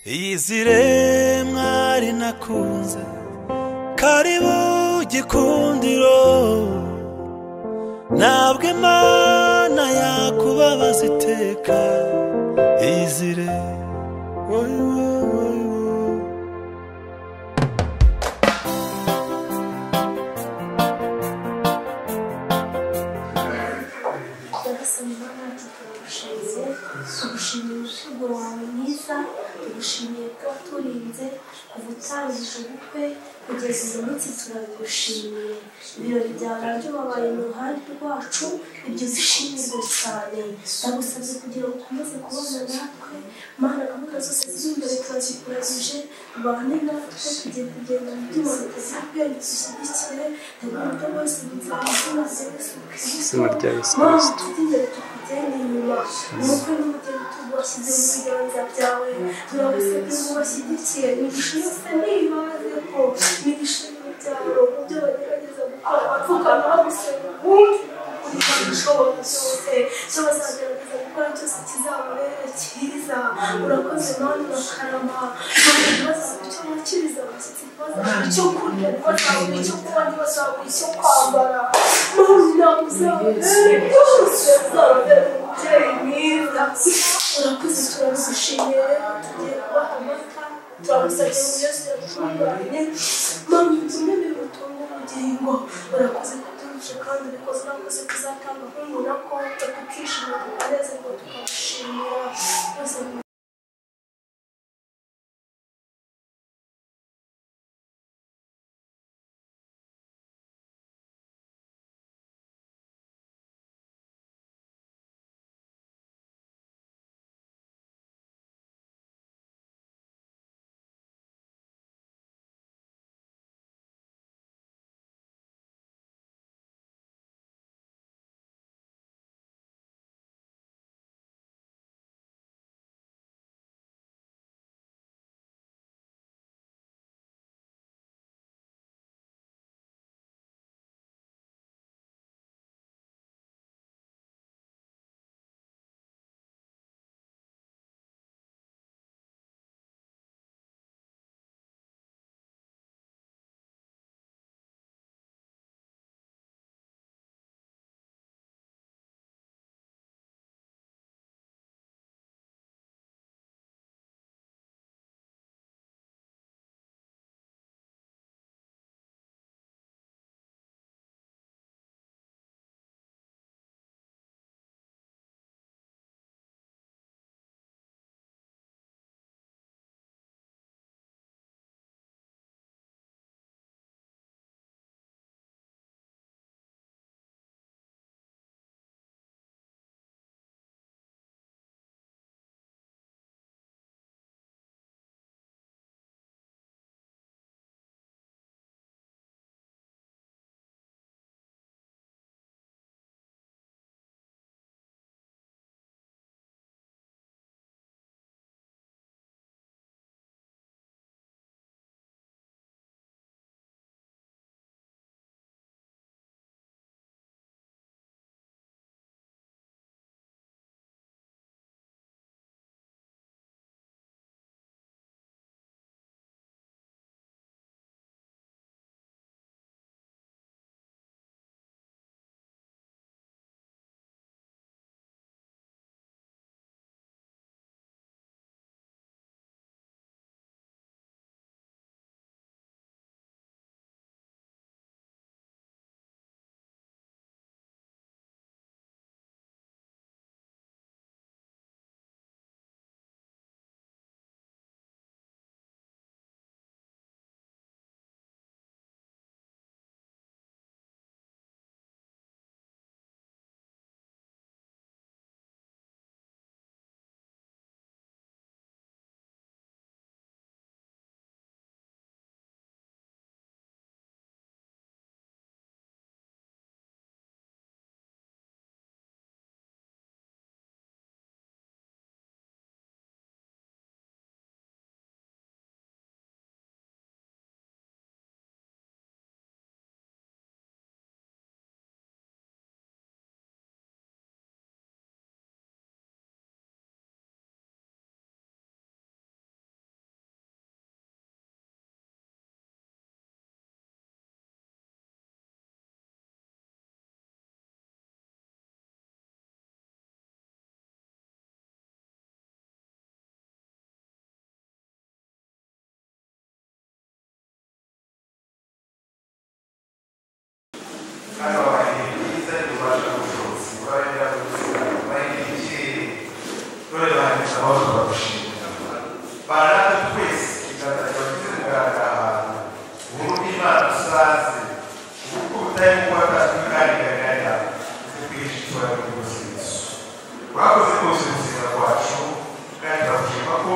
iyizire mwari nakunze karibu gikundiro ntabwo Imana yakubabaza iteka iyizire tugushimiye umusogoro wawe mwiza, tugushimiye kuba turinze kuva utangije ubukwe kugeza uyu munsi. turabigushimiye ibirori byawe nabyo wabaye mu ruhande rwacu, ibyo bishimirwe cyane. ndagusabye kugira ngo ukomeze kubana natwe Mana, gahunda zose ziri imbere turazikuragije, ubane natwe tugiye kugenda mu byuma biteze ubwenge, dushyigikire uburyo bwose buzima izina rya Yesu Kristo. Mana, tujye imbere tukugende inyuma, umukwe n'umugeni tubashyize mu biganza byawe, turabasabye ngo ubashyigikire imigisha yose ntibazeho, imigisha y'urubyaro mu byo bagerageza gukora, bapfukama bagusenga ushobora byose, icyo bazagerageza gukora cyose kizababere cyiza. urakoze Mana, urakarama, ntibazabura icyo bakiriza abashyitsi, ntibazabura icyo kurya, ntibazabura icyo kunywa, ntibazabura icyo kwambara. Mana, uzababere byose, uzababere umubyeyi mwiza. urakoze, turabigushimiye rero, tugiye kubaha amata, turagusabye ngo Yesu yatunganye. Mana, utumene bimutunga ubugingo. urakoze kubyumvisha kandi ubikoze, urakoze kuzatanga nk'umuntu ko tukishima tukanezerwa tukagushimira. barata twese ikiganza kugaragara ubundi Imana usaze uko utari kubata tukariganya kwishishwa rwose wakoze kose ubuzima bwacu kandi turakushima ko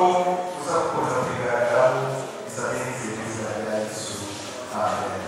uzakomeza kugaragaraho izabenzi izina rya Yesu amen.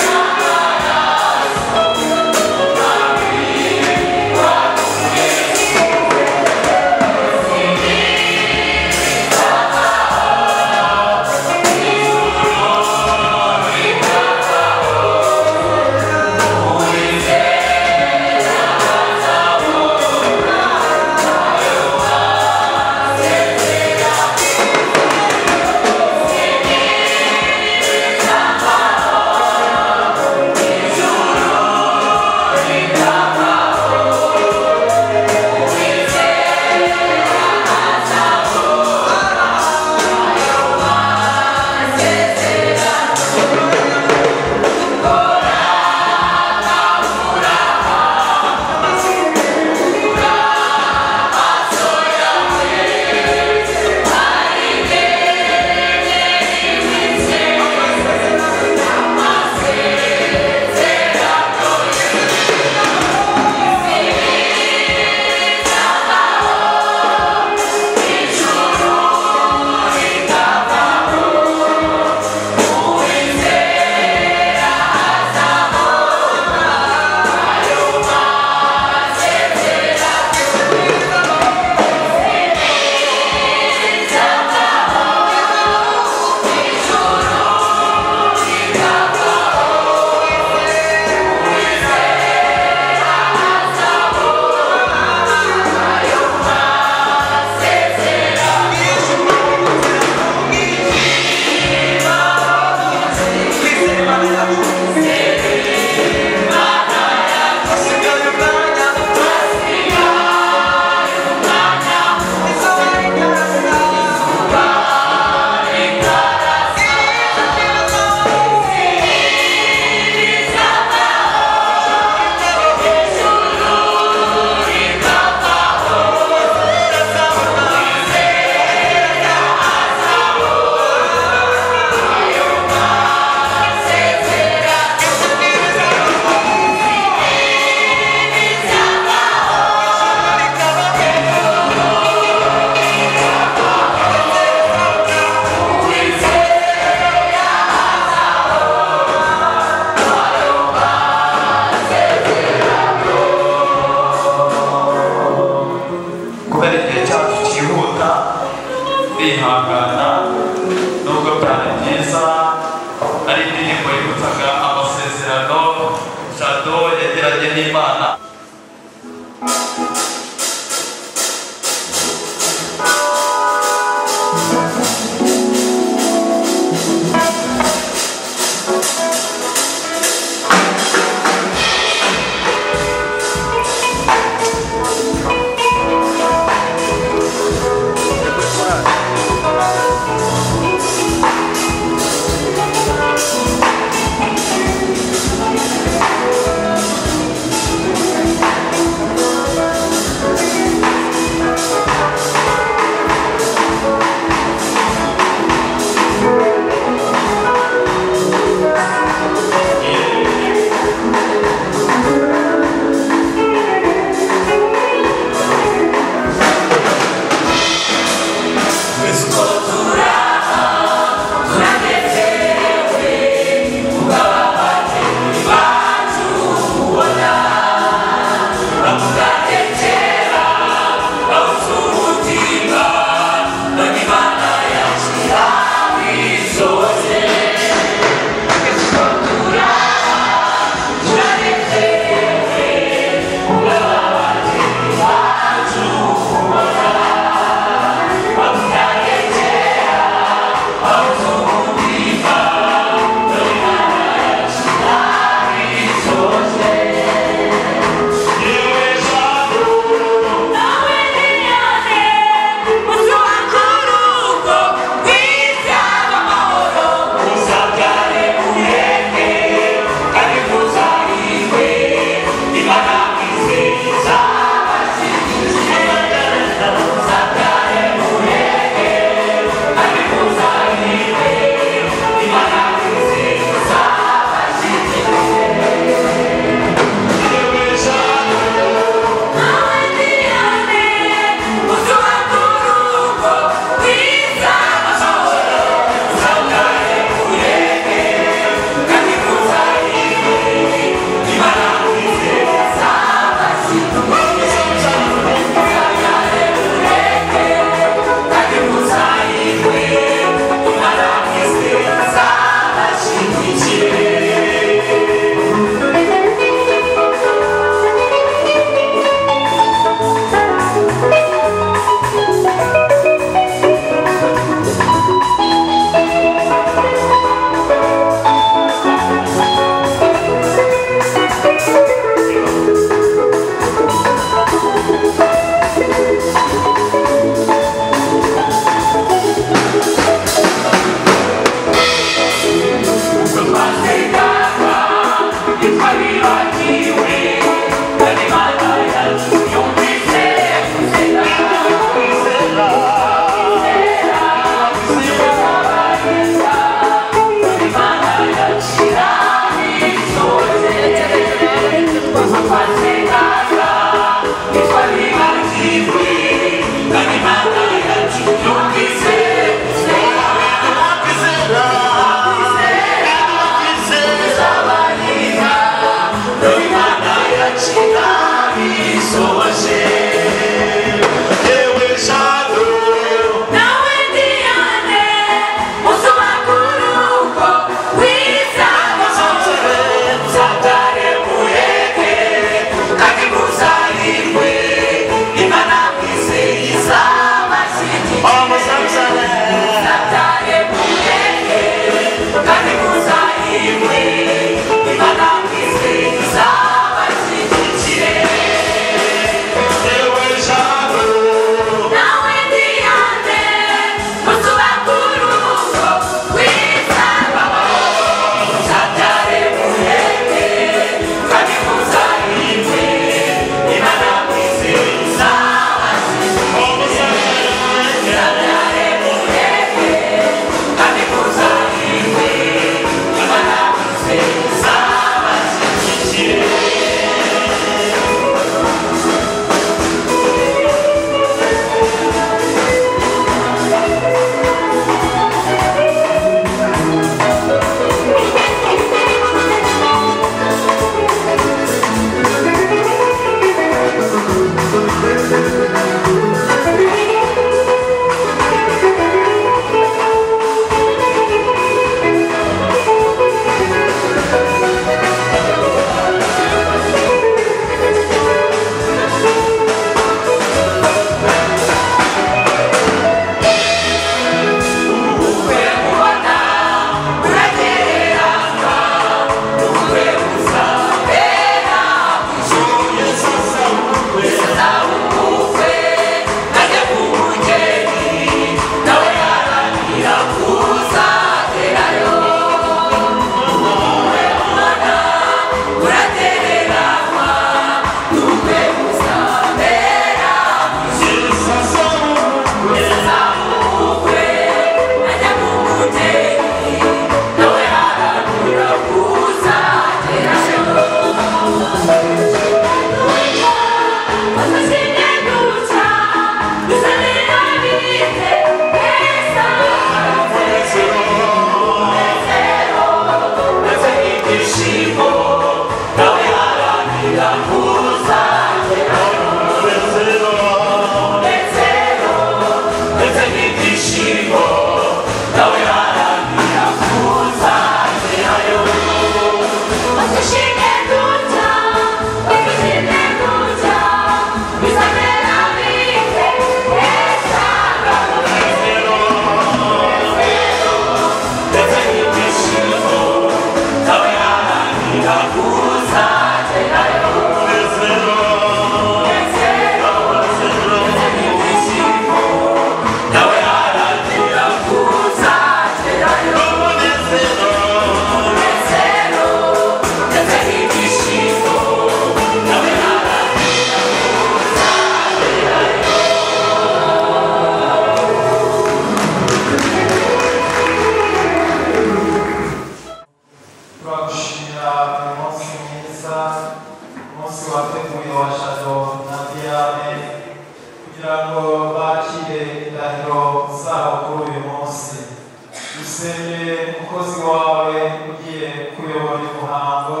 umukozi wawe ugiye kuyobora uyu muhango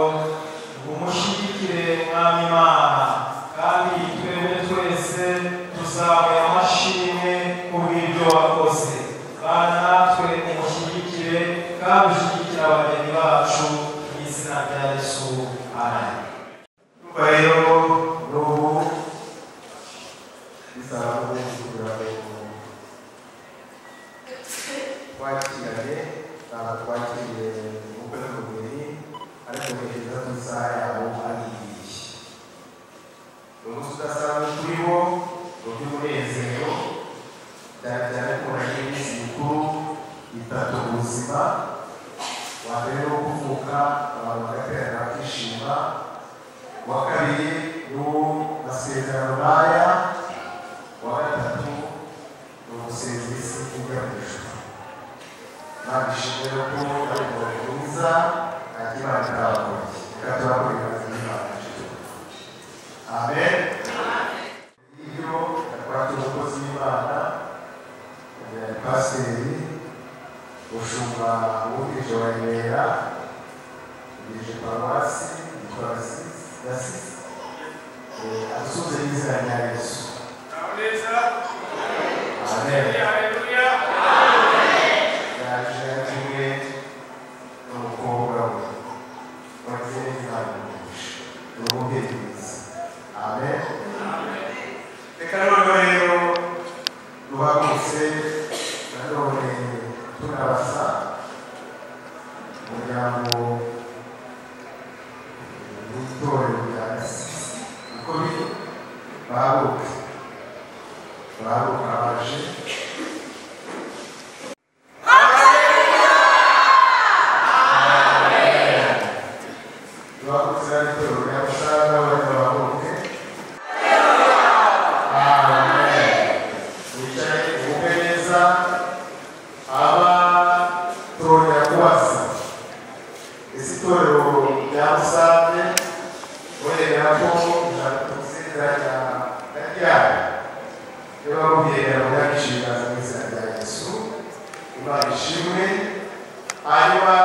umushyigikire mwami Imana kandi twebwe twese tuzamuye amashimwe kubw'ibyo wakoze kandi natwe umushyigikire kandi ushyigikire abageni bacu mu izina rya Yesu amen. Rero n'ubu bisaba kugira ngo twakirane twakiriye ubukwe n'umubiri ariko kugeza ku isaha yabo ari igihe umunsi udasanzwe kuri bo mu by'umunezero cyane cyane ko hari iminsi mikuru itatu mu buzima wa mbere wo kuvuka abantu bagaterana bakishima wa kabiri n'uwo masezerano n'aya wa gatatu ni umusezerisi ujya mu ijuru Imana ishimwe ko ari umuntu mwiza kandi Imana ikabakoreye reka turakorera Imana amen. Iyo twakira umukozi w'Imana pasiteri ushumba wungirije wa Remera wungirije paruwasi yitwa Gasisi asuze n'izina rya Yesu amen. yaje kumwe n'umukobwa we wagize n'Imana n'umubyeyi mwiza amen. Reka noneho rero duhagurutse nanone tunabasa umuryango w'itorero rya Gasisi uko biri bahaguruke baje duhagurutse n'itorero rya Musaga bari bahaguruke wicaye ubukwe neza aba turongera kubaza ese itorero rya Musanze urengera ko ijambo tuziranya na ryari iyo bamubwira ngo yabishimiraza mu izina rya Yesu Imana ishimwe. Hanyuma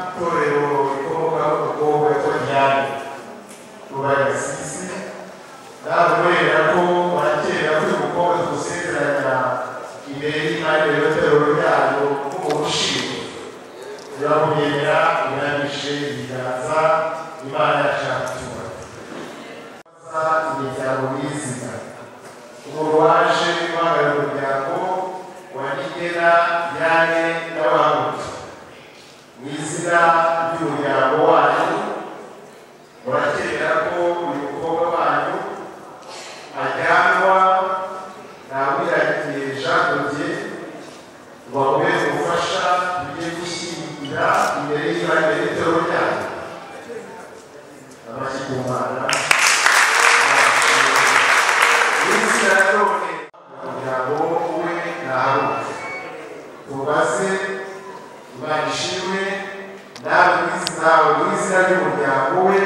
itorero rikomokaho umukobwa witwa Diane rubaye Gasisi nawe urengera ko barakera ko uyu mukobwa tugusezeranya imbere y'Imana itorero ryayo nk'umuntu ushimwe uramubyemera urangije ibiganza Imana yashaka kutuba imiryango y'izina umuntu waje guhagarara umuryango wa Nigena Diane n'abahaguruka mu izina ry'umuryango wanyu murakeka ko uyu mukobwa wanyu ajyanwa na Wiragiye Jean de Dieu ngo amubere umufasha tugiye gushyingira imbere y'Imana itorero ryayo amashyi ku Mana n'izina none umuryango we naharuke tubaze Imana ishimwe nawe mu izina ry'umuryango we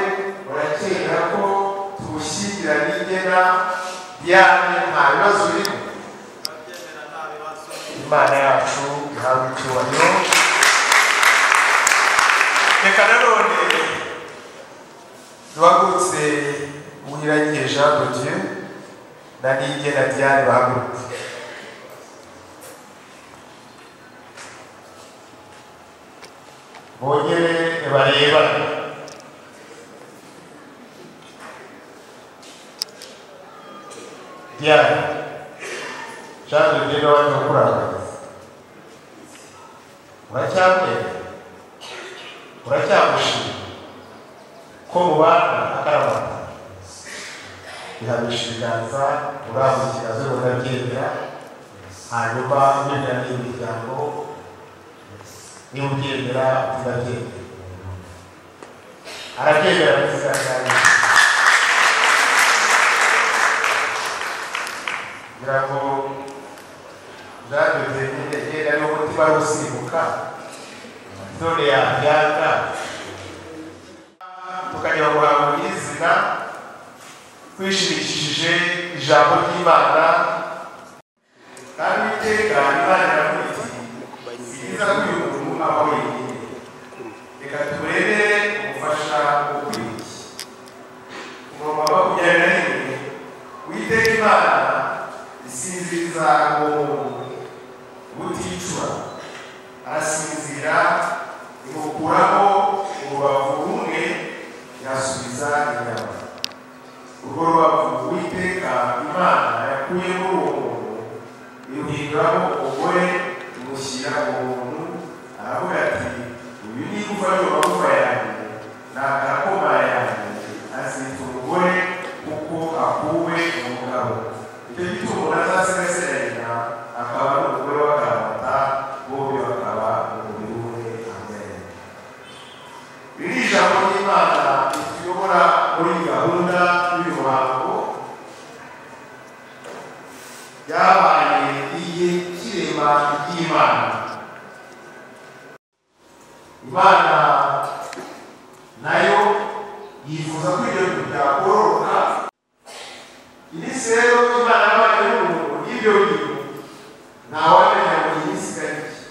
urakeka ko tuwushyingira Nigena Diane nta bibazo birimo Imana yacu ihabwa icyubahiro. Reka nanone duhagurutse Uwiragiye Jean de Dieu na Nigena Diane bahaguruke bongere barebane Diane Jean de Dieu nawe ntukurakaza uracyamushima ko mubana akaramata bihamisha ibiganza urambukira zo urabyemera hanyuma wenda n'imiryango niba ubyemera urabyemera arabyemera mu izina rya Yesu kugira ngo Jean de Dieu ari umutima usimbuka none yabyanga tukajya guhabwa izina twishimishije ijambo ry'Imana kandi iteka Imana iramwita byiza ko uyu muntu aba wenyine imukuramo urubavu rumwe yasubiza inyama. Urwo rubavu Uwiteka Imana yakuye muri uwo muntu iruhinduramo umugore imushyira uwo muntu, aravuga ati uyu ni igufa ry'amagufa yanjye n'akarakoma yanjye, azita umugore kuko akuwe mu mugabo. Icyo gituma umuntu azasigasira nyina akaba ari umugore w'akaramata, bombi bakaba umubiri umwe. Amen. Iri jambo ry'Imana rituyobora muri gahunda y'uyu muhango ryabaye igihe cy'irema ry'Imana. Imana nayo yifuza ko ibyo bintu byakororoka. Iri rero Imana yabaye n'umuntu y'ibyo bintu ntawamenya ngo yisigaye iki.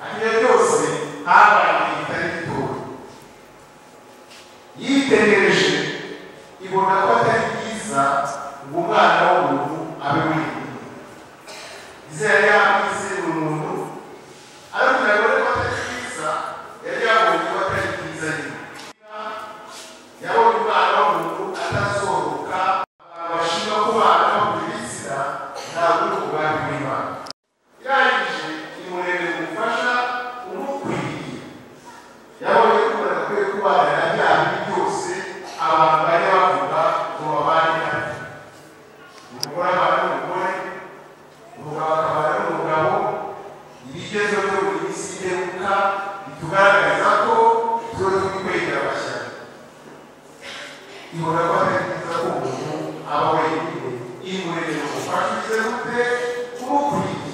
Ibyo byose habaye igihe kitari gitoya. Yitegereje ibona ko atari byiza ngo umwana w'umuntu abe wenyine. Yari yamwise umuntu, ariko nabone ko atari byiza, yari yabonye ko atari byiza nyine. Yabonye umwana w'umuntu atasohoka, abashima ko bana bakurikira ntabwo uri umugambi w'Imana. Yarangije imurebera umufasha umukwiriye. Yabonye ko badakwiye kubana na bya bintu byose abantu bari bavuga ngo babane nabyo. Umugore abana n'umugore, umugabo akabana n'umugabo. Ibigezweho byo muri iyi si iheruka bitugaragariza ko tuba turi kwegera abashyaka. Ibona ko atari byiza ko umuntu aba wenyine, imurebera umufasha ugize gute umukwiriye.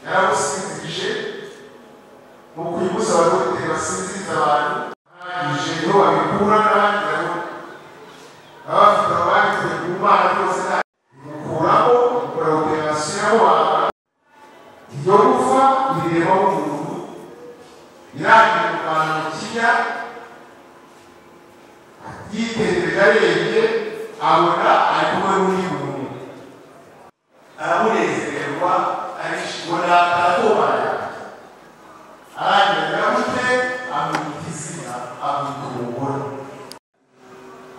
Yaramusinzirije mu kwibuza abadogiteri basinziriza abantu, arangije niho babikura n'abandi nabo abafite ababikuye ku Mana byose bimukuramo, bimukora operasiyo y'abana. Iryo gufa irireba umuntu, irangira mu kantu kinya, yitegereje arebye abona ari kumwe n'undi muntu. Aramunezererwa, arishimira, aratobanya. Arangira gute amwita izina, amwita umugore.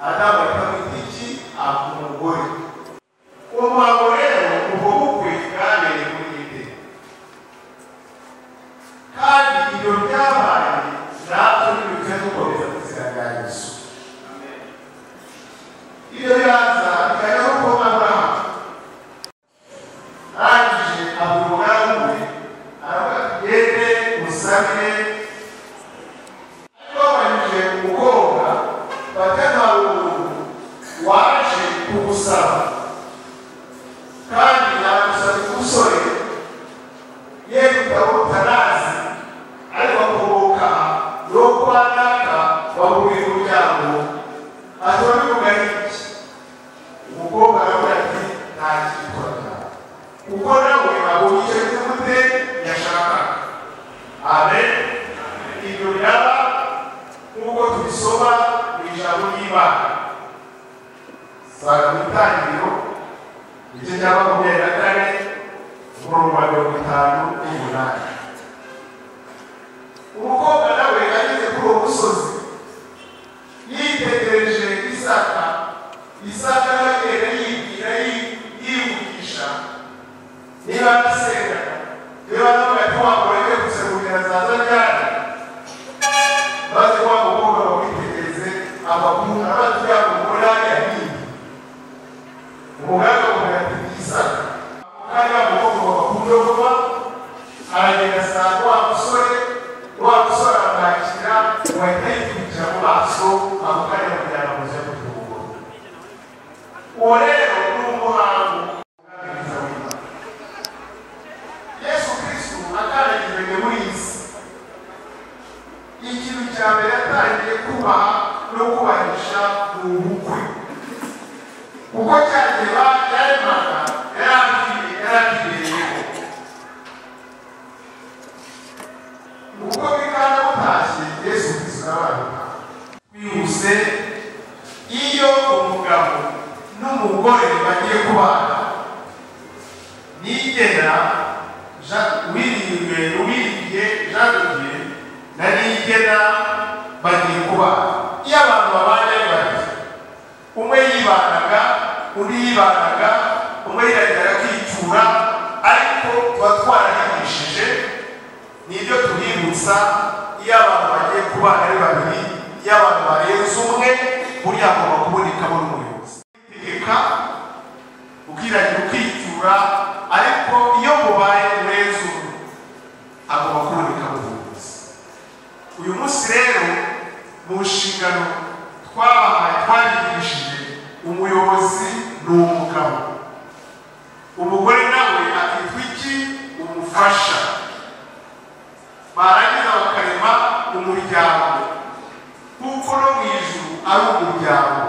Adamu akamwita iki? Amwita umugore. Uwo muhango rero ubwo bukwe bwabereye muri Edeni. Kandi ibyo byabaye natwe ntibikwiye dukomeza mu izina rya Yesu. Ibyo biraza bikajya no kuba Aburahamu. Arangije abura umugaragu we, aravuga ati gende musabire. Ariko bamanyije umukobwa bati nta umuntu waje kugusaba kandi yagusaba umusore ye gutabo utanazi, ariko akomoka no kwa naka wamubwira umuryango ashobora bivuga iki. Umukobwa aravuga ati nta kikora kuko nawe abonye icyo bize gute yashaka. Amen. Ibyo biraba nk'uko tubisoma mu ijambo ry'Imana. Sanga mu Itangiriro igice cya 24 umurongo wa 58. Umukobwa nawe ageze kuri uwo musozi yitegereje Isaka. Isaka agenda yibwira yivugisha, niba asenga, niba nawe wamureke gusa kugira zaza ryari, maze wa mukobwa bamwitegereze amakuru abandi yabo umugore hariya nini. Umuganga amugira ati Isaka. Kandi wa mukobwa bakunda vuba, aragenda asanga wa musore aramwakira, wahita yitwikira mu maso, amukanya amujyana mu nzu y'umutungo. Uwo rero ni umuhango ugaragariza w'Imana. Yesu Kristo akandagiye muri iyi si, ikintu cya mbere yatangiye kubaha no kubahisha mu bukwe. Kuko cyagiye yaremaga yarabibereyeho. Ubwo bikanda butashye Yesu Kristo n'abantu twihuse, iyo umugabo n'umugore bagiye kubana, nigera Jean Louis na yibanaga, umwe yirahiraga kwitura, ariko tuba twarahigishije. Nibyo tubibutsa iyo abantu bagiye kubana ari babiri, iyo abantu barenze umwe, buriya agomba kubonekamo n'umuyobozi. Tegeka ukiragira ukitura, ariko iyo mubaye murenze umwe agomba kubonekamo umuyobozi. Uyu munsi rero mu nshingano twabahaye twarigishije, umuyobozi ni umugabo, umugore nawe akitwa iki? Umufasha. Barangiza bakarema umuryango, kuko no mu ijuru ari umuryango.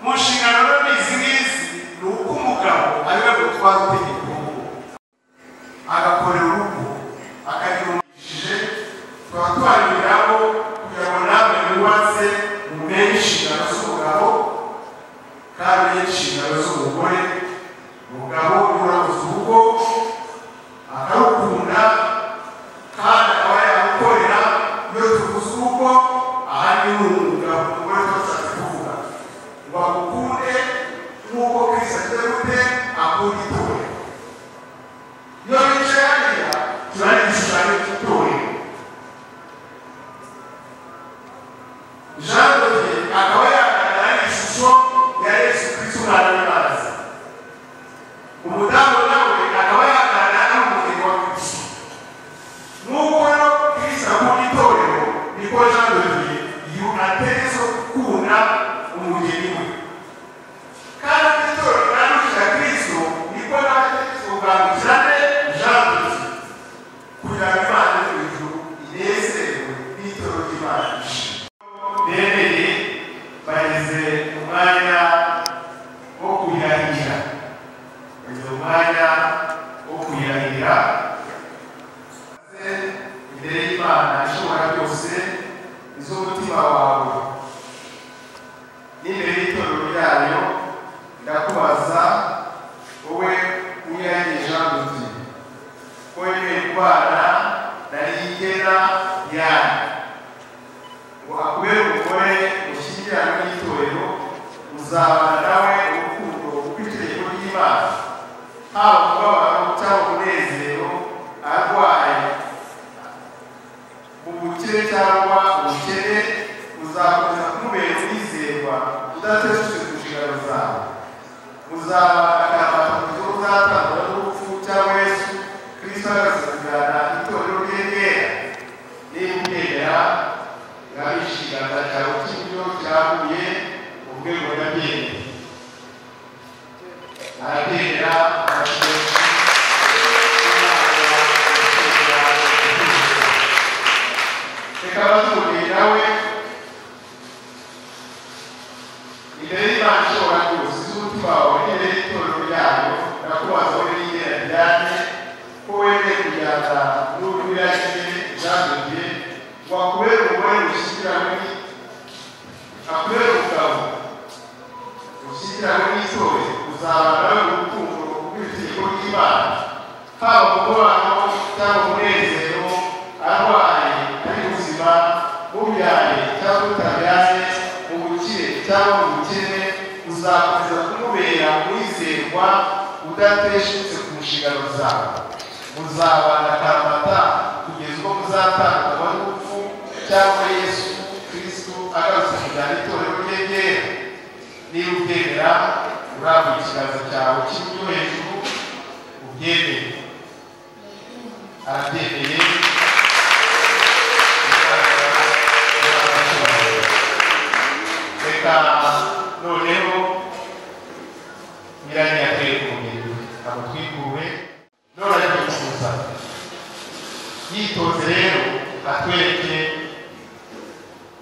Mu nshingano rero izi ngizi ni uko umugabo ari we gutwara itegeko, agakorera urugo, akarihumishije. Tukaba tubariraho kugira ngo namwe mwubatse mumenye inshingano z'umugabo kandi umenye inshingano z'umugore. Umugabo urabuze urugo akarukunda kandi akaba yagukorera. Iyo tuvuze urugo, aha ni umugabo, umugore twashatse kuvuga ngo agukunde nk'uko Kristo agiye gute akunda itorero. Iyo bicaye hariya turari igishushanyo cy'itorero. Jean de Dieu akaba yagaragara ishusho ya Yesu Kristo umwana w'Imana. Umudamu nawe akaba yagaragara nk'umugeni wa Kristo. Nk'uko rero Kristo akunda itorero, niko Jean de Dieu ategerezwa gukunda umugeni we. Kandi itorero rigarukira Kristo, niko nawe ategerezwa kugandukirane Jean de Dieu, kugira ngo Imana yo mu ijuru inezerwe n'itorero ry'Imana ishimwe. Bemeye bageze umwanya wo kuyirahira, bageze umwanya wo kuyirahira imbere y'Imana ishobora byose, iz'umutima wawe n'imbere y'itorero ryayo. Ndakubaza wowe uyirahiye Jean de Dieu ko wemeye kubana na Rigena Diane ngo akubere umugore ushyingiranwe n'itorero, uzabana nawe urukundo uko itegeko ry'Imana, haba umubabaro cyangwa umunezero, arwaye, mu bukire cyangwa ubukene, uzakomeza kumubera umwizerwa udateshutse ku nshingano zawe. Muzabana akaramata mu gihe uzatangwa n'urupfu cyangwa Yesu Kristo agasezerana itorero rye ryera. Niba ubyemera, ngaho ikiganza cyawe cy'iburyo cyahuye ubwe ngo ndabyemera. Arabyemera, reka bazumubwire nawe imbere y'Imana ishobora byose, iz'umutima wawe n'imbere y'itorero ryayo. Ndakubaza wowe Rigena Diane ko wemeye kujyana n'urwirahire Jean de Dieu ngo akubere umugore ushyingiranwe, akubere umugabo ushyingiranwe n'itorero, uzabana nawe urukundo rw'itegeko ry'Imana, haba mu mubano cyangwa umunezero, arwaye ari muzima, mubyaye cyangwa mutabyaye, mu bukire cyangwa mu bukene, uzakomeza kumubera umwizerwa udateshutse ku nshingano zawe. Muzabana akaramata kugeza ubwo muzatandukanywa n'urupfu cyangwa Yesu Kristo agarutse kujyana itorero rye ryera. Niba ubyemera, urambuye ikiganza cyawe cy'iburyo hejuru ubyemere. Arabyemeye. Reka noneho nyiranye atwereke umubiri we, amutwikure none ari kwifuza yitonze. Rero atwereke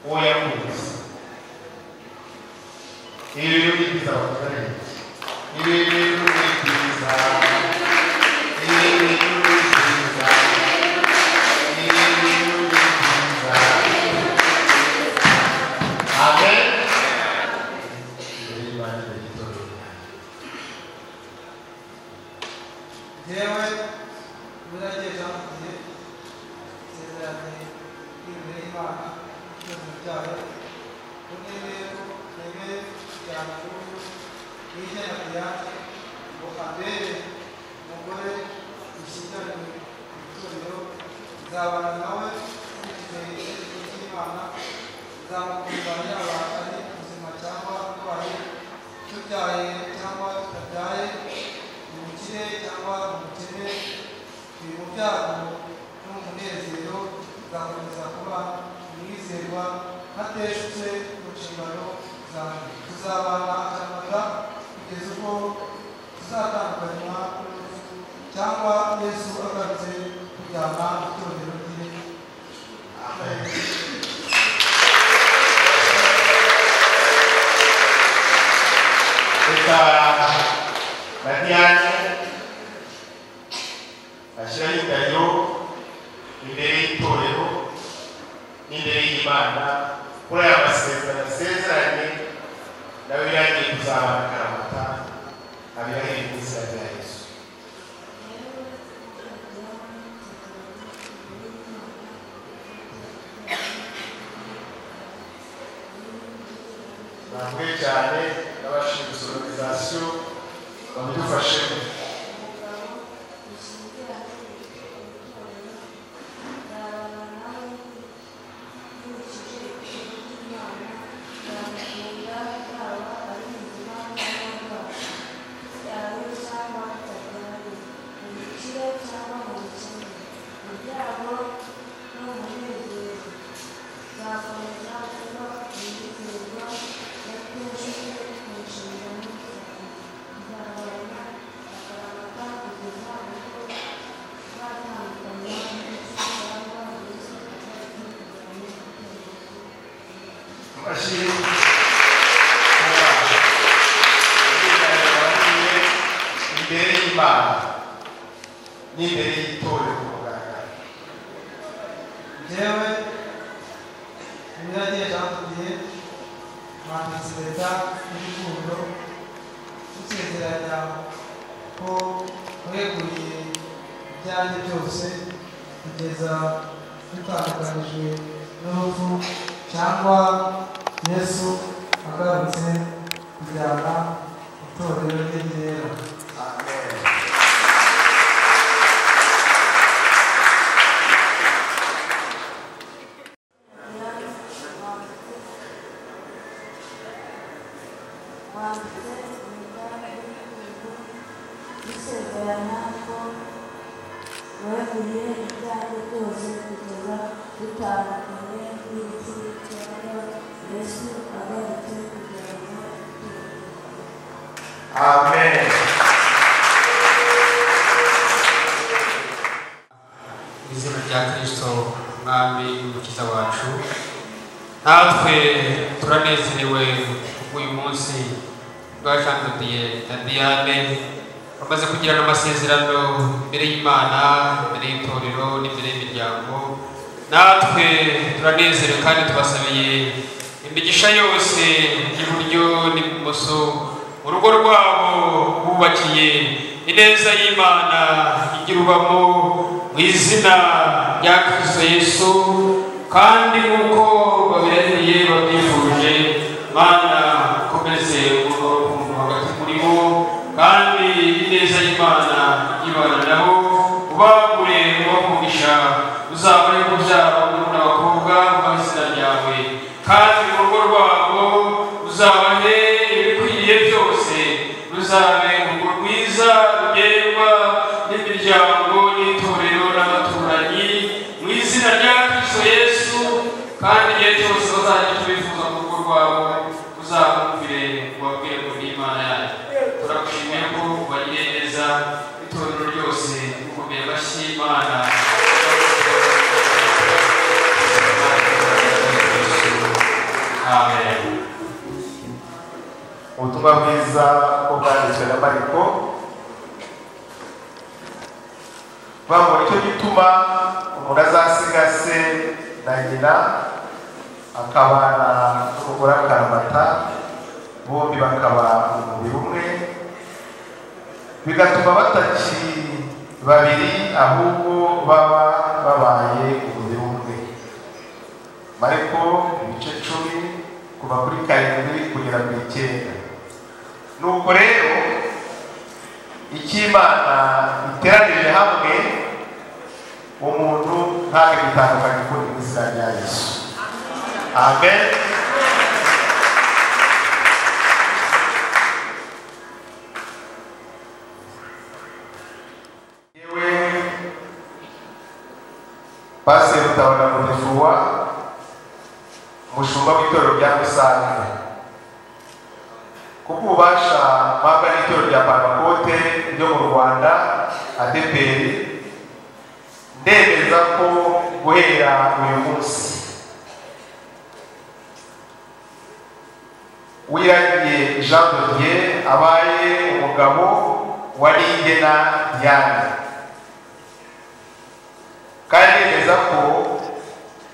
uwo yakunze. Ibi rero ni byiza bavuga neza, ibi rero ni byiza, ibi rero ni byiza, ibi rero ni byiza. Amen. Yewe murageza mu gihe sezerane imbere y'Imana cyose byayo. None rero twebwe kujyana n'uyu hirya na Diane ngo abere umugore dushyingiranywe mu itorero, nzabana nawe nkurikije itegeko ry'Imana, nzamukunda yaba ari muzima cyangwa arwaye, tubyaye cyangwa tutabyaye, mu bukire cyangwa mu bukene, turi mu byago no mu munezero, nzakomeza kuba umwizerwa ntateshutse mu nshingano zanjye. Tuzabana akaramata kugeza ubwo tuzatandukanywa cyangwa Yesu agarutse kujyana itorero rye. Amen. Reka na Diane ashyiraho indahiro imbere y'itorero n'imbere y'Imana kuri aya masezerano asezeranye nawe biragiye kuzabana akaramata abirahira mu izina rya Yesu. Namwe cyane n'abashinzwe sonorizasiyo babidufashemo. Imbere y'Imana n'imbere y'itorero kugaragara. Njyewe Nyiragiye Jean Didier mwanditsi leta y'urukundo, dusezeranya ko weguriye ibyanjye byose kugeza dutandukanijwe n'urupfu cyangwa Yesu agarutse kujyana itorero rye ryera. Amen. Dusezeranya ko weguriye ibyanjye byose kugeza dutandukanye n'urupfu cyangwa Yesu agarutse kujyana. Amen. Izina rya Kristo mwami umukiza wacu, natwe turanezerewe uyu munsi rwa Jean Didier na Diane bamaze kugirana amasezerano imbere y'Imana, imbere y'itorero n'imbere y'imiryango. Natwe turanezerewe kandi tubasabiye imigisha yose iburyo n'ibumoso mu rugo rwabo bubakiye ineza y'Imana igirubamo mu izina rya Kristo Yesu, kandi nk'uko babirahiriye babyifuje, Mana ukomeze urukundo hagati muri bo, kandi ineza y'Imana ibana nabo, ubagure ubamugisha, uzabone kubyara abahungu n'abakobwa mu izina ryawe, kandi mu rugo rwabo uzabahe ibikwiriye byose, ruzabe urugo rwiza rugendwa n'imiryango n'itorero n'abaturanyi mu izina rya Kristo Yesu, kandi igihe cyose bazajya tubifuza mu rugo rwabo uzabumvire ubabwire ngo ni Imana yacu. Turagushimiye ko ubagiriye neza itorero ryose, ukomeye amashyi Imana. Amen. Ubutumwa bwiza ko bwanditswe na Mariko bavuga nicyo gituma umuntu azasiga se na nyina akabana n'umugore akaramata, bombi bakaba umubiri umwe, bigatuma batakiri babiri ahubwo baba babaye umubiri umwe. Mariko ibice 10 kuva kuri 7 kugera kuri 9. Nuko rero ikimana iteranije hamwe umuntu ntabwo bitandukanye kuri izina rya Yesu. Amen. Yewe Pastor Rutabana Mudefuwa, umushumba w'itorero rya Musanze, kububasha mpabwa n'itorero rya Pantekote ryo mu Rwanda ADPR, ndemeza ko guhera uyu munsi Wiragiye Jean de Dieu abaye umugabo wa Niyigena Diane, kandi ndemeza ko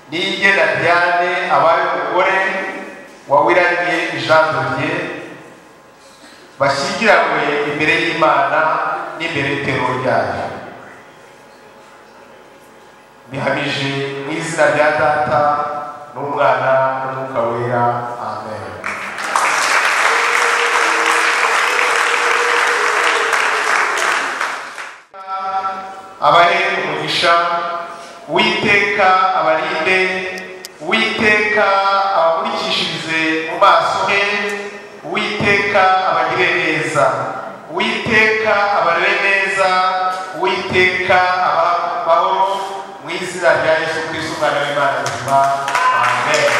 Niyigena Diane abaye umugore wa Wiragiye Jean de Dieu bashyingiranywe imbere y'Imana n'imbere y'Itorero ryayo. Bihamije mu izina rya Data n'Umwana n'Umwuka Wera. Amen. Abahe umugisha, Uwiteka abarinde, Uwiteka abamurikishirize mu maso he, Uwiteka abagire neza, Uwiteka abarere neza, Uwiteka abamahoro, mu izina rya Yesu Kristo Umwana w'Imana nzima. Amen.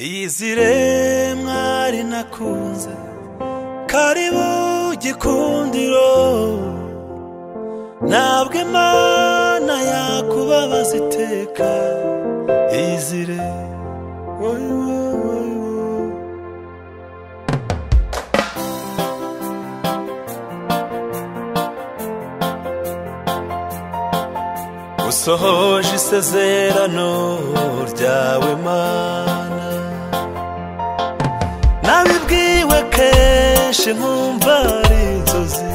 iyizire mwari nakunze karibu gikundiro ntabwo Imana yakubabaza iteka iyizire usohoje isezerano ryawe Mana nabibwiwe kenshi nkumva ari inzozi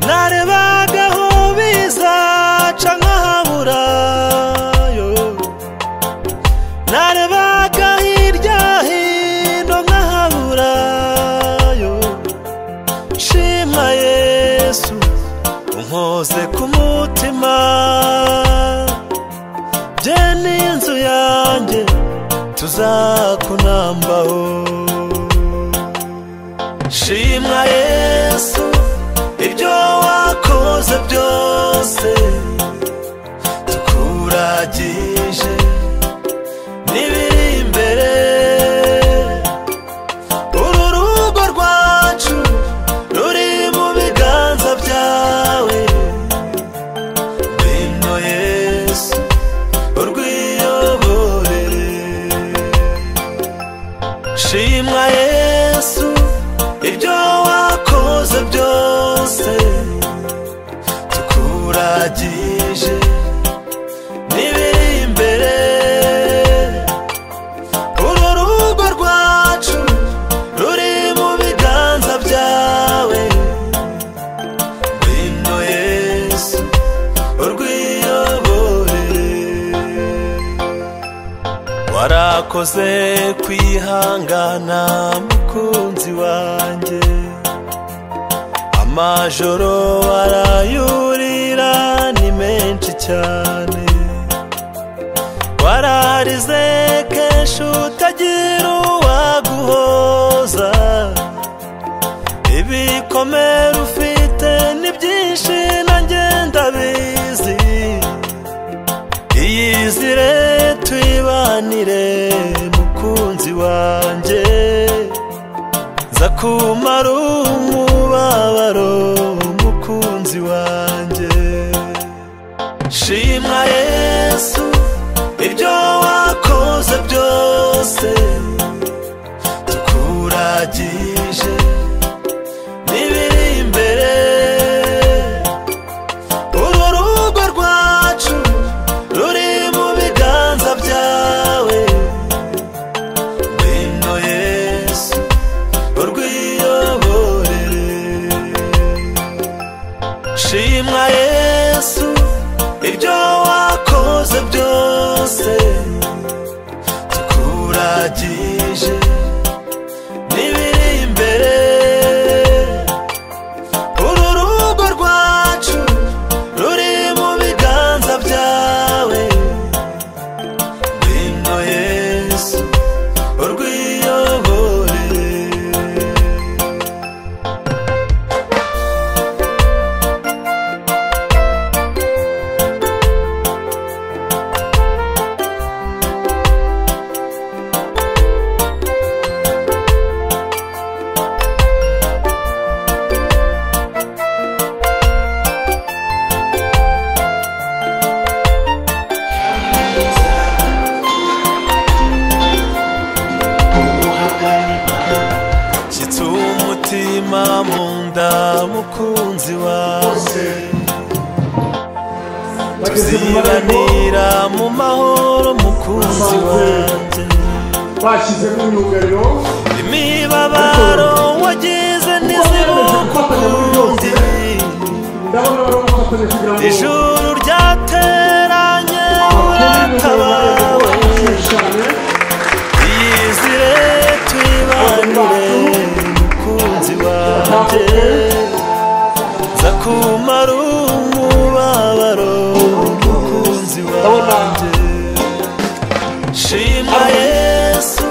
narebaga aho bizaca nkahaburayo narebaga hirya hino nkahaburayo shimwa Yesu unkoze ku mutima bye n'inzu yanjye tuzakunambaho shimwa Yesu ibyo wakoze byose tukuragije n'ibiri imbere uru rugo rwacu ruri mu biganza byawe ngwino Yesu urwiyoborere shimwa Yesu ibyo wakoze byose tukuragije n'ibiri imbere uru rugo rwacu ruri mu biganza byawe ngwino Yesu urwiyoborere warakoze kwihangana mukunzi wanjye amajoro warayurira ni menshi cyane wararize kenshi utagira uwaguhoza ibikomere ufite ni byinshi nanjye ndabizi iyizire twibanire mukunzi wanjye nza kumara umubabaro mukunzi wanjye shimwa Yesu ibyo wakoze byose tukuragije n'ibiri imbere uru rugo rwacu ruri mu biganza byawe ngwino Yesu urwiyoborere shimwa Yesu ibyo wakoze byose tukuragije n'ibiri imbere uru rugo rwacu ruri mu biganza byawe ngwino Yesu urwiyoborere shyitsa umutima mu nda mukunzi wanjye tuzibanira mu mahoro mukunzi wanjye bashyizemo imyugariro imibabaro wagize ntizibuka ukundi ndabona baramufatanya kugira ngo ijuru ryateranye uratabawe iyizire twibanire mukunzi wanjye nza kumara umubabaro mukunzi wanjye shimwa Yesu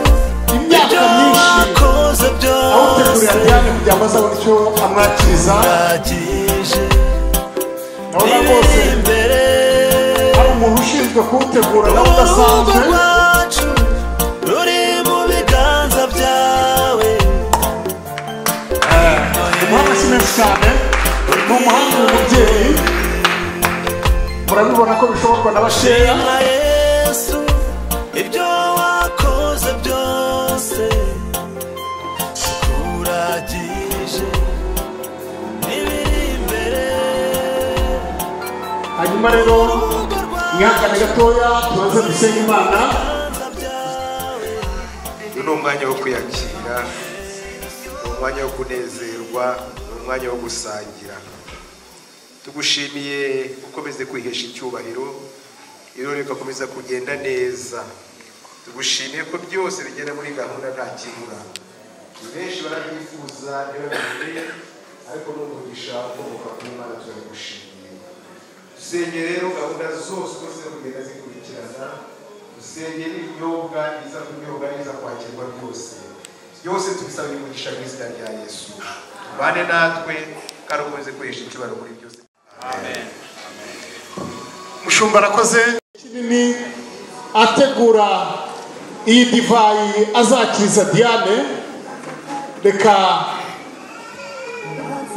ibyo wakoze byose kugira ngo azabone icyo amwakiriza uragije urabona bose imbere ari umuntu ushinzwe kuwutegura nawe udasanzwe rwacu ruri mu biganza byawe umuhanga si menshi cyane ni umuhanga w'umubyeyi murabibona ko bishoborwa na bakeya shima Yesu ibyo wakoze byose kuragije n'ibiri imbere hanyuma rero mwihangane gatoya tubaze dusenga Imana. uyu ni umwanya wo kwiyakira, ni umwanya wo kunezerwa, ni umwanya wo gusangira. Tugushimiye ukomeze kwihesha icyubahiro, ibirori bigakomeza kugenda neza. Tugushimiye ko byose bigenda muri gahunda nta kibura. Benshi barabyifuza ntibabibone, ariko n'umugisha ukomoka ku Imana turabigushimiye. Dusenge rero gahunda zose uko ziri kugenda zikurikirana, dusenge n'ibinyobwa biza kunyobwa neza kwakirwa byose. Byose tubisabira umugisha mu izina rya Yesu. Bane natwe kandi ukomeze kwihesha icyubahiro muri byose. Amen. Mushumba arakoze kinini ategura iyi divayi azakiriza Diane. Reka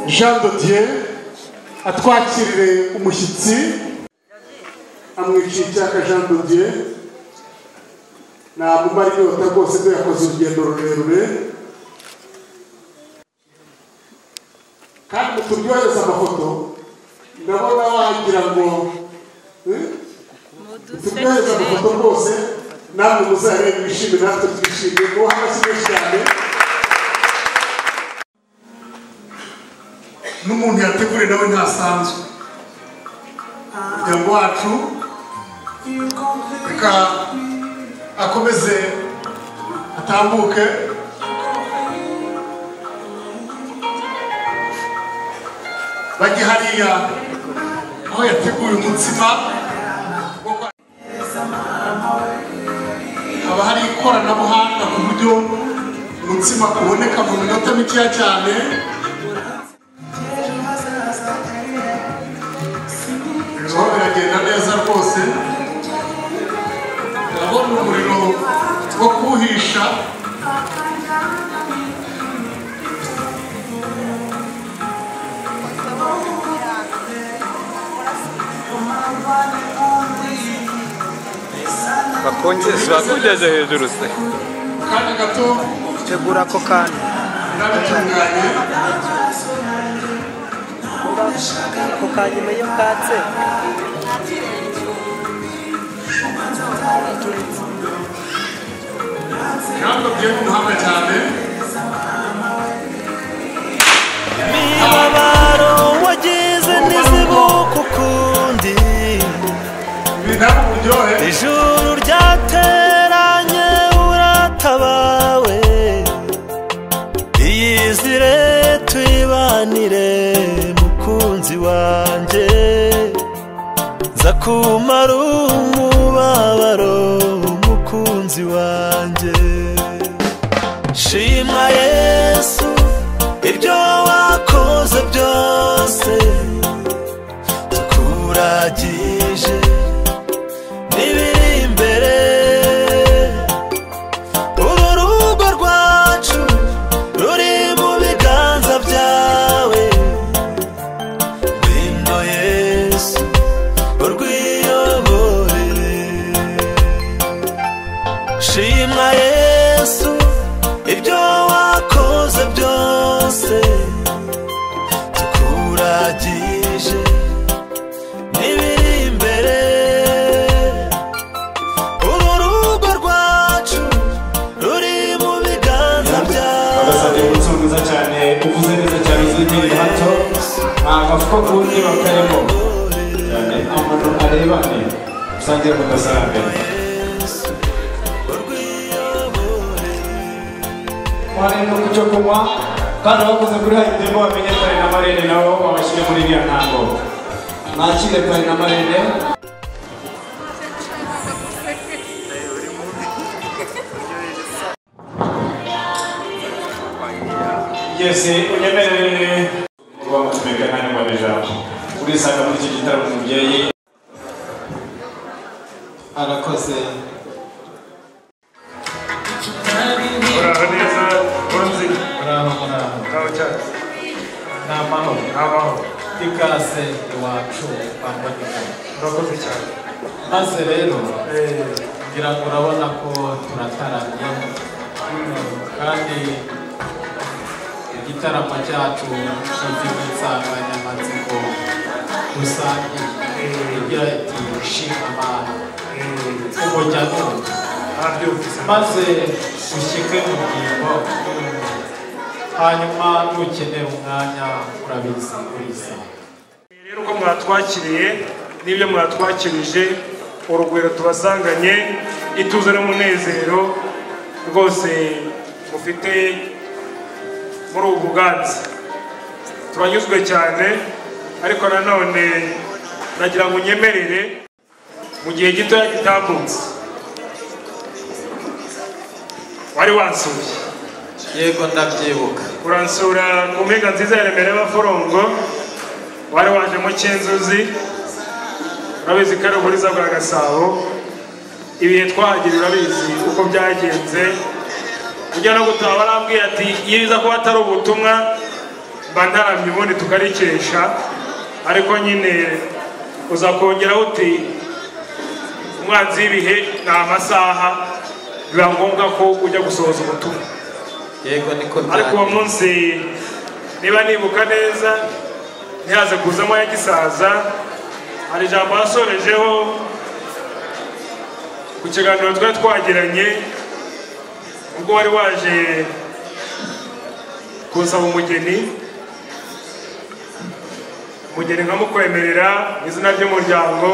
Jean de Dieu atwakirire umushyitsi amwiciye icyaka. Jean de Dieu namumara inyota rwose ko yakoze urugendo rurerure kandi muturyohereza amafoto. Ndabona wagira ngo turyohereza amafoto rwose, namwe muzarebe mwishime natwe twishime. Umuhanga si menshi cyane n'umuntu yateguriye nawe ntasanzwe. Umuryango wacu reka akomeze atambuke. Bajye hariya aho yateguye umutsima. Haba hari ikoranabuhanga ku buryo umutsima uboneka mu minota mikeya cyane. Birimo biragenda neza rwose. Ndabona umuriro wo kuwuhisha. bakugeze hejuru se Kandi gato tegura ako kana nabitunganye. ako kanyuma iyo katse Ntabwo byo umuhanga cyane. imibabaro wagize ntizibuka ukundi Binaba uburyohe. ijuru ryateranye uratabawe iyizire twibanire mukunzi wanjye nza kumara umubabaro mukunzi wanjye shimwa Yesu ibyo wakoze byose tukuragije n'ibiri imbere uru rugo rwacu ruri mu biganza byawe ngwino Yesu urwiyoborere shimwa Yesu ibyo wakoze byose tukuragije n'ibiri imbere uru rugo rwacu ruri mu biganza byawe bagasabye umunsi mwiza cyane uvuze neza cyane uzigirire hato nta gafuko kundi bakarimo cyane amano arebane usangire mudasange wari no ku cyo kunywa kandi abakoze kuri hayitemo bamenye pari na marene nabo babashyire muri iriya ntango mwakire pari na marene yese unyemerere kuba mutumeka nta nyuma n'ijambo urisanga muri iki gitaramo umubyeyi arakoze. Uraho neza Bonzi. Uraho Uraho cyane. N'amahoro ikase iwacu bamboneka. Urakoze cyane. Maze rero ngira ngo urabona ko turataramye kandi igitaramo cyacu gifite insanganyamatsiko rusange igira iti shima Imana umujyano maze ushyike mu ngingo hanyuma nukenera umwanya urabizi urisa. Rero uko mwatwakiriye n'ibyo mwatwakirije urugwiro tubasanganye ituze n'umunezero rwose mufite muri ubu bwanzi turanyuzwe cyane, ariko nanone nagira ngo unyemerere mu gihe gitoya gitambutse wari wansuye. Yego ndabyibuka. Uransura ku mpinga nziza ya Remera y'Abaforongo, wari waje mu Cyinzuzi, urabizi ko ari uburiza bwa Gasabo, ibihe twahagira urabizi uko byagenze. Ujya no gutaha barambwiye ati iyo biza kuba atari ubutumwa mba ntaramye ubundi tukarikesha, ariko nyine uza kongeraho uti umwanzi w'ibihe ni amasaha, biba ngombwa ko ujya gusohoza ubutumwa. Yego niko byari. Ariko uwo munsi niba nibuka neza ntihaze kuzamo ya gisaza, hari ijambo yasorejeho ku kiganiro twari twagiranye ubwo wari waje kunsaba umugeni nkamukwemerera mu izina ry'umuryango.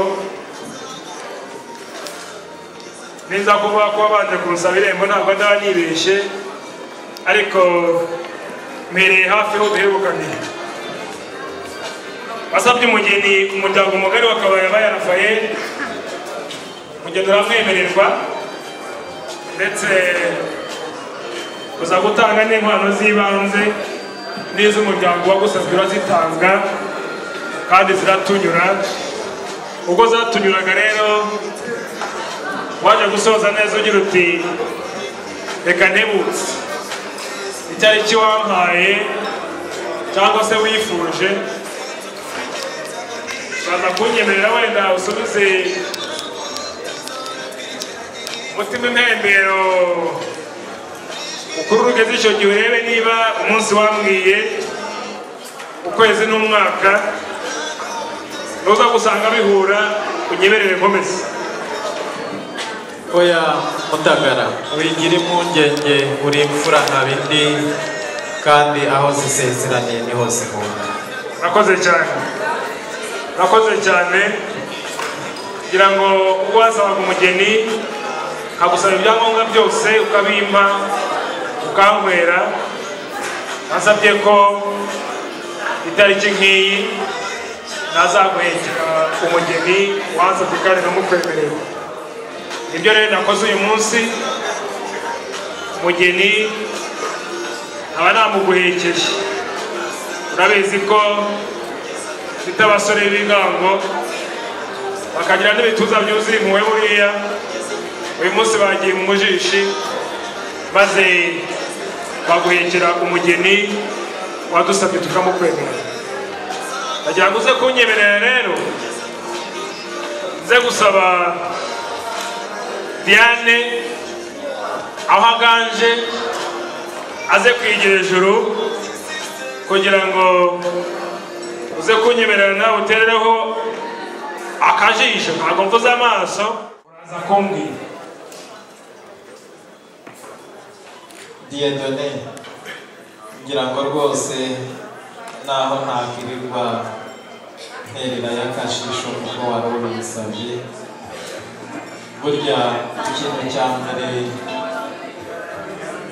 Ninza kuvuga ko wabanje kunsaba irembo ntabwo ndaba nibeshye, ariko mpereye hafi ho duherukaniye. Wasabye umugeni umuryango mugari wa Kabayabaya Raphael, umugeni uramwemererwa ndetse uza gutanga n'impano z'ibanze n'iz'umuryango wagusabye urazitanga kandi ziratunyura. Ubwo zatunyuraga rero waje gusoza neza ugira uti reka ntebutse itariki wampaye cyangwa se wifuje, baza kunyemerera wenda usubize umutima impembero ukuru rugeze icyo gihe urebe niba umunsi wambwiye ukwezi n'umwaka nuza gusanga bihura unyemerere nkomeze. Oya Mutagara, wigira impungenge uri imfura nka bindi kandi aho zisezeraniye niho zihura. Urakoze cyane kugira ngo ubwo wasabaga umugeni nkagusaba ibyangombwa byose ukabimpa ukankwera. Nasabye ko itariki nk'iyi nazaguhekera umugeni wansabye kandi nkamukwemerera. Ibyo rero nakoze uyu munsi, umugeni aba namuguhekeje. Urabizi ko mfite abasore b'ingango bakagira n'ibituza byuzuye impuhwe buriya. Uyu munsi bagiye mu mujishi maze baguhekera umugeni wadusabye tukamukwemerera. Ndagira ngo uze kunyemerera rero nze gusaba Diane aho aganje aze kwigira ejuru kugira ngo uze kunyemerera nawe uterereho akajisho. Ntabwo mvuze amaso, uraza kumbwira. Dieudonné, ngira ngo rwose naho ntakirirwa nterera y'akajisho kuko wari ubisabye, burya ikintu cya mbere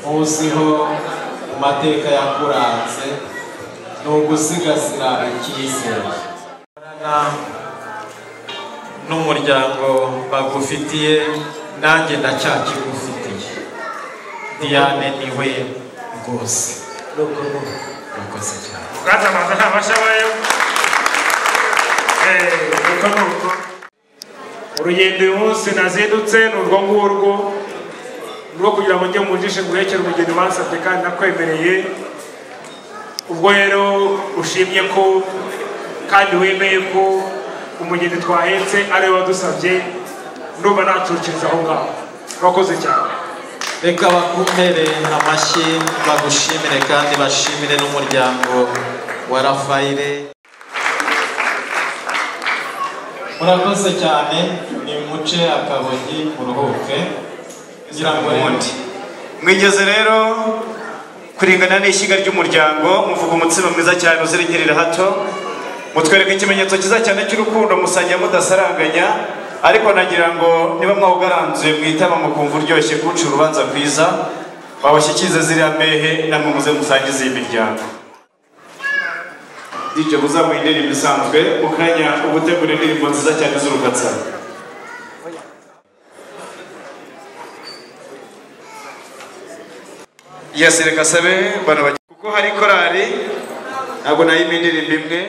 uziho mu mateka yakuranze ni ugusigasira icyizere n'umuryango bagufitiye, nanjye ndacyakigufitiye. Diane niwe rwose. Urakoze cyane. Ukazamaza ntabashabayo nuko urugendo uyu munsi nazindutse ni urwo ngurwo rwo kugira ngo njye mujishe guhekera umugeni bansabye kandi nakwemereye. Ubwo rero ushimye ko kandi wemeye ko umugeni twahetse ariwe wadusabye, ndumva nacukiriza aho ngaho. Urakoze cyane. Reka bakumpere amashyi bagushimire kandi bashimire n'umuryango wa Rafaire. Murakoze cyane, ni muce akabogi muruhuke kugira ngo ubundi mwigeze rero kuringana n'ishyiga ry'umuryango, muvuga umutsima mwiza cyane uziregerera hato, mutwereka ikimenyetso cyiza cyane cy'urukundo musangiye mudasaranganya, ariko nagira ngo niba mwawugaranzuye mwitama mukumva uryoshye kuca urubanza rwiza, babashyikize ziriya mbehe namwe muze musangize iyi miryango. DJ buzamuha indirimbo isanzwe, mu kanya ubutegura indirimbo nziza cyane z'urugatsa. Yes, reka sabe bano kuko hari korali ntabwo nayima indirimbo imwe.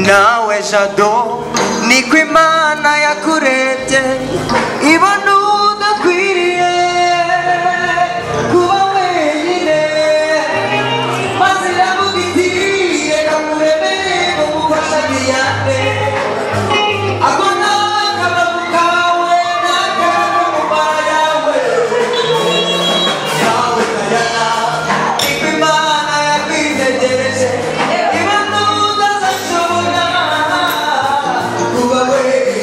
nawe jado niko imana yakurebye ibona udakwiriye kuba wenyine maze iravuga iti reka muremere mumufasha biyane ako nawe akabavu kawe n'akarago mu mara yawe yawe kayana niko imana yakwitegereje ibona udasashobora kuba wenyine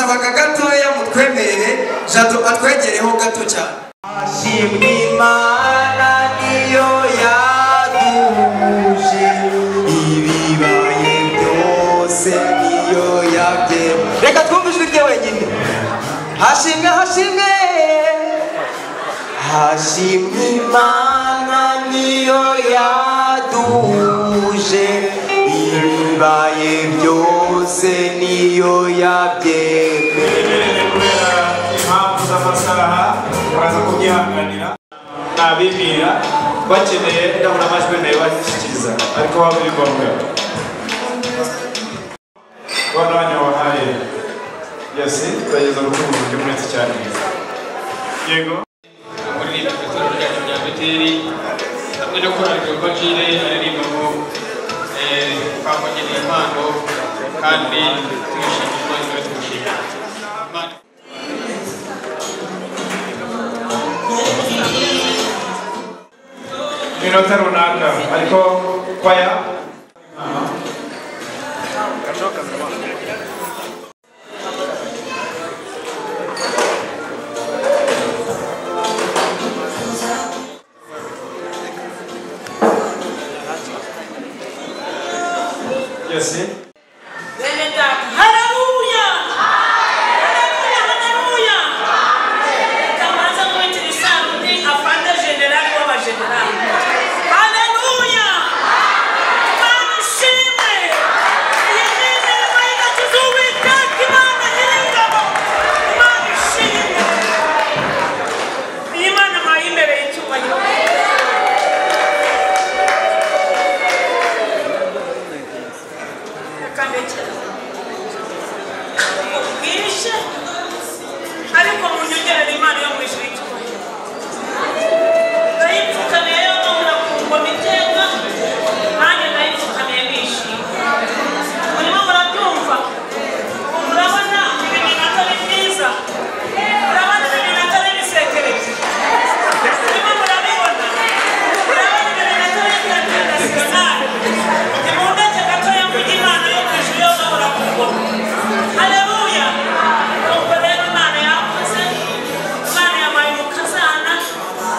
twasabaga gatoya mutwemerere Jado atwegereho gato cyane. Ashimwe Imana niyo yaduhuje ibibaye byose niyo yabyemeye. Reka twumve ijwi rye wenyine. Hashimwe hashimwe hashimwe Imana niyo yaduhuje ibibaye byose niyo yabyemeye. Kubera impamvu z'amasaha uraza kubyihanganira nabibwira bakeneye ndabona amajwi nayo bashyikiriza ariko waba uri ngombwa bano banyawahaye yose turageza urukundo mu buryo mwese cyane yego muri itorero ryacu rya Beteli hamwe no korali Rwogire aririmba ngo twamugeneye impano kandi twishimira Imana twishimira minota runaka ariko kwaya yes Hallelujah! Hallelujah! Hallelujah! Kamaza mwiti lisarundi afande generali wa generali. Hallelujah! Mama shime! Yemene maina tuzuwi kaki mama hilingabo. Mama shime! Imana maimere ituma yoke. ariko munyongera Imana yo mwishyura icyubahiro ndayipfukamiye yo nkabona kumva miteka nanjye ndayipfukamiye nishimye murimo murabyumva murabona ibintu atari byiza murabona ibintu atari bisekereje murimo murabibona murabona ibintu atari international nimundeke gatoya mvuga Imana yo mwishyura yo nkabona kumva haleluya Imana yakoze Imana yabaye umukazana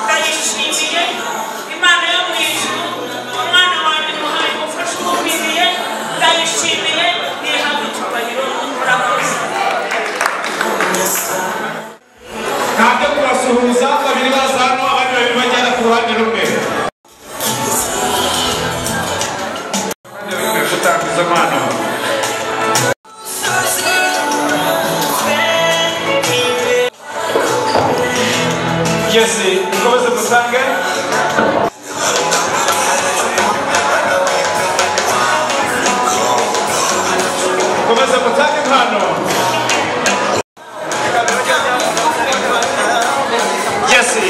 ndayishimiye Imana yo mu ijuru umwana wanjye muhaye umufasha umukwiriye ndayishimiye nihabwa icyubahiro murakoze ntabyo kubasuhuza babiri baza hano abandi babiri bajyana ku ruhande rumwe gutangiza impano Jesse, ukomeze musange ukomeze musange impano Jesse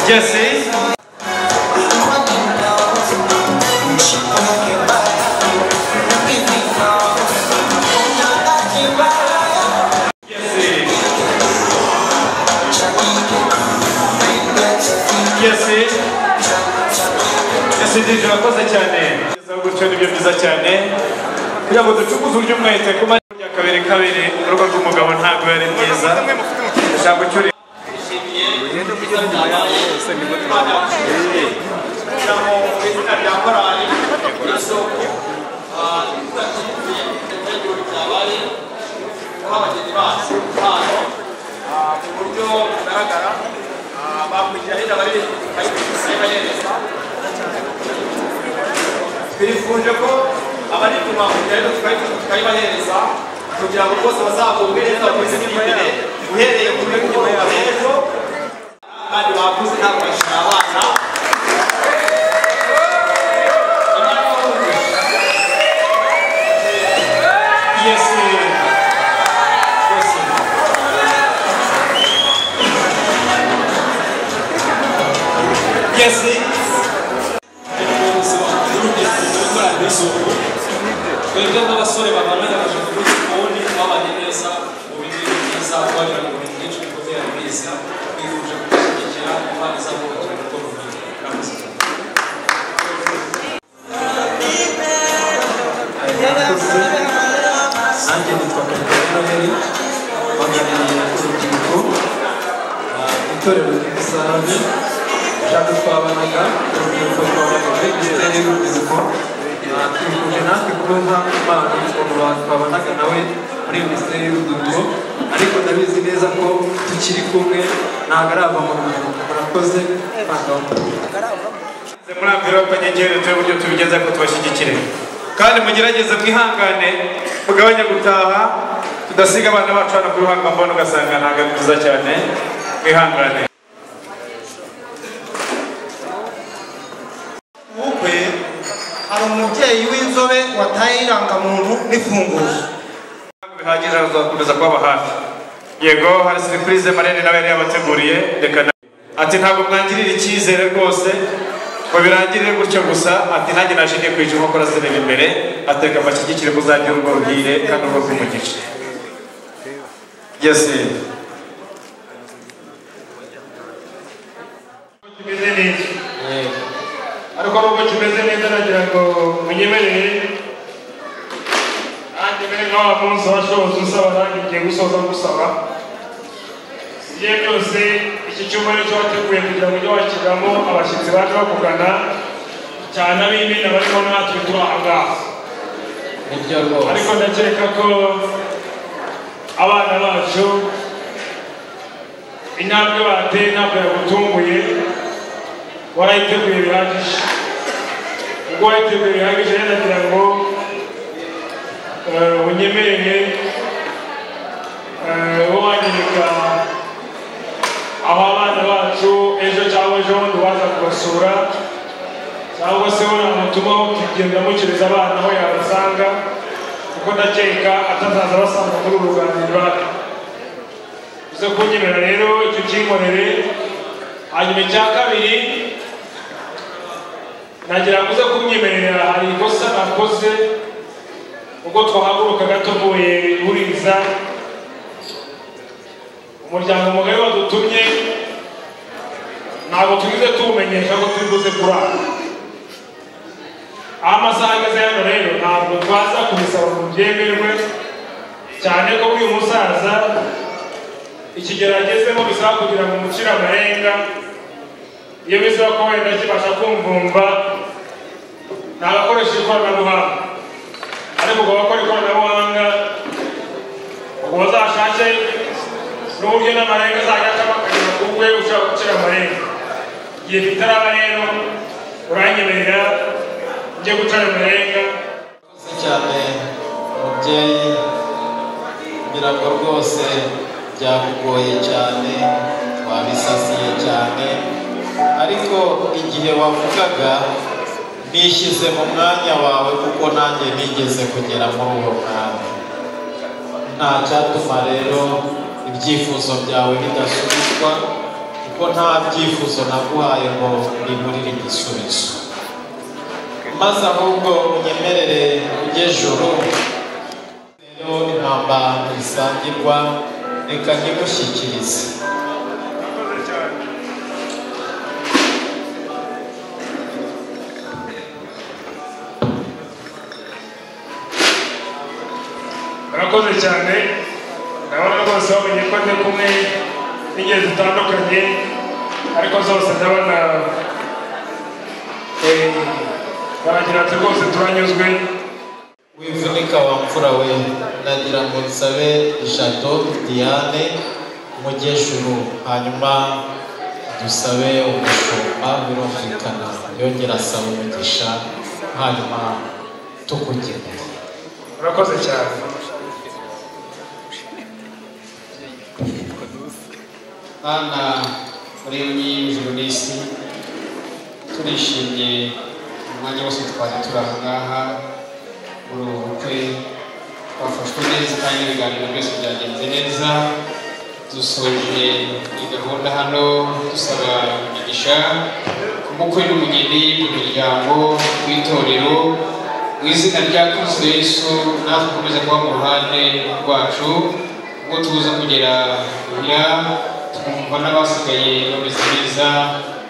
Jesse Jesse Yasije urakoze cyane gutyo nibyo byiza cyane kugira ngo ducukuze uburyo mwete kuba kabiri kabiri urugo rw'umugabo ntabwo yari mwiza ndashaka gucyura ugende kujya nyuma yaho hose nibwo izina rya korali y'isoko abageni bacu hano mu buryo bugaragara bakwigira hino bari bayihereza twifuje ko abari inyuma kugira hino tukayibahereza kugira ngo bose bazagubwe neza bakoze n'imbere uhereye ku rwego rwa hejuru kandi bakuze ntabwo bashyira abana twebwe nk'abasore bagaragaje kuri telefoni babanye neza mu bintu byiza bagira mu bintu byinshi bikomeye biza twifuje gushyigikira impande z'amoko turi gukora ubumenyi itorero ry'Isange ijambo twabanaga urubyiruko twabanaga Minisiteri y'Urubyiruko twifuje natwe kuba impano umuntu twabanaga nawe muri Minisiteri y'Urubyiruko ariko ndabizi neza ko tukiri kumwe ntabwo arava mu rubyiruko murakoze muri amvirope nyegere turi uburyo tubigeza ko tubashyigikire kandi mugerageze mwihangane mugabanya gutaha tudasiga abana bacu hano kuri ruhanga mbona ugasanga ntabwo ari byiza cyane mwihangane ubukwe hari umubyeyi w'inzobe wataye irangamuntu n'ifunguzo bihagije azakomeza kubaba hafi yego hari surprise Marene nawe yari yabateguriye reka ati ntabwo mwangirira icyizere rwose ngo birangirire gutyo gusa ati nanjye nashingiye kwije inkokora zireba imbere ateka amashyigikire muzagira urwo ruhire kandi urwo rw'umugisha yes kimeze neza ariko nubwo kimeze neza nagira ngo munyemerere nanjye mbere nka wa munsi washoboza usaba nanjye ngiye gusoza gusaba ibyo byose iki cyumba nicyo wateguye kugira ngo ujye wakigamo abashyitsi baje bakugana cyane ab'imena barimo natwe turi aha ngaha ariko ndakeka ko abana bacu intambwe bateye ntabwo yagutunguye warayiteguye bihagije ubwo wayiteguye bihagije rero ndagira ngo unyemerere wanyereka aho abana bacu ejo cyangwa ejo bundi waza kubasura cyangwa se wanamutumaho kugenda mukiriza abana aho yabasanga kuko ndakeka atazaza basanga muri uru ruganiriro hano uze kunyemerera rero icyo kinkorere hanyuma icya kabiri nagira ngo uze kunyemerera hari ikosa nakoze ubwo twahaguruka gato mvuye buriza umuryango mugari wadutumye ntabwo tugize tuwumenyesha ko turi buze kurara aho amasaha ageze hano rero ntabwo twaza kubisaba ngo byemerwe cyane ko uyu musaza ikigero agezemo bisaba kugira ngo umucire amarenga iyo bisaba ko wenda kibasha kumvumva nagakoresha ikoranabuhanga ariko ubwo bakora ikoranabuhanga ubwo bazashake n'uburyo n'amarenga azajya acamo akagera ku bwe ushobora gucira amarenga igihe bitaraba rero uranyemerera njye gucira amarenga cyane umubyeyi ngira ngo rwose byakugoye cyane wabisasiye cyane ariko igihe wavugaga nishyize mu mwanya wawe kuko nanjye nigeze kugera muri uwo mwanya nta cyatuma rero ibyifuzo byawe bidasubizwa kuko nta byifuzo naguhaye ngo biburire igisubizo maze ahubwo unyemerere ujye juru rero impamba ntisangirwa reka ntigushyikirize murakoze cyane ndabona rwose bamenye ko ndi kumwe n'ingeri zitandukanye ariko zose ndabona baragira ati rwose turanyuzwe wivunika wa mfura we nagira ngo nsabe Jado Diane Mujyejuru hanyuma dusabe umushumba birumvikana yongera asaba umugisha hanyuma tukugenera murakoze cyane Bana muri y'ijuru n'isi turishimye umwanya wose twari turi aha ngaha muri ubu bukwe twafashwe neza kandi ibiganiro byose byagenze neza dusoje iyi gahunda hano dusaba umugisha ku mukwe n'umugeni mu miryango w'itorero mu izina rya Kristo Yesu natwe dukomeze kuba mu ruhande rwacu ubwo tuza kugera kugira tukumva n'abasigaye bameze neza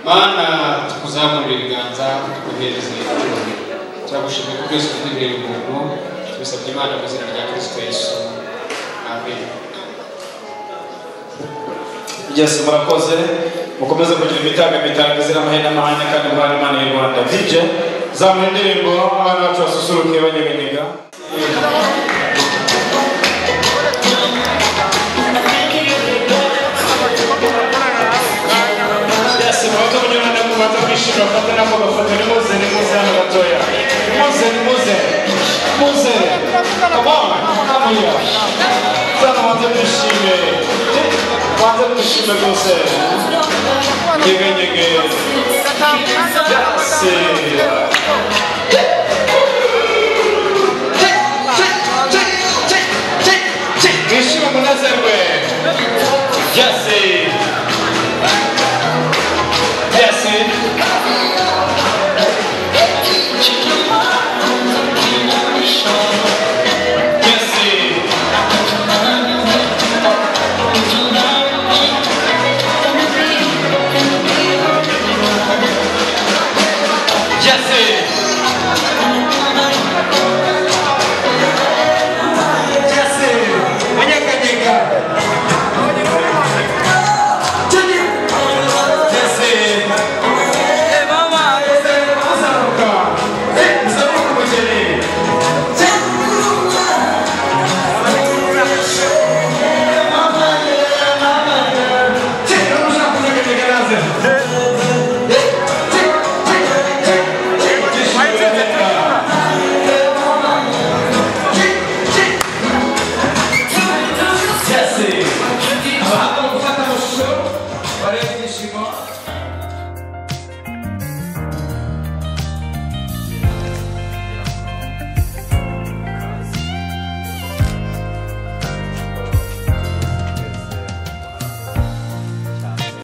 Mana tukuzamurira ibiganza tukuhereze icyubahiro turagushimira ko byose tuduhereye ubuntu tubisabye Imana mu izina rya Kristo Yesu amen Yes, murakoze mukomeze kugira imitanga izira amahene n'amahane kandi muhana Imana y'u Rwanda. DJ zamura indirimbo abana bacu basusuruke banyeganyega. Yes, mwaza kunyurana kubanza kwishima fata nako gafoto nimuze hano gatoya. Muze. Come here. Sana wanze kwishime. Wanze kwishime rwose. Nyeganyege. Mwishime munezerwe.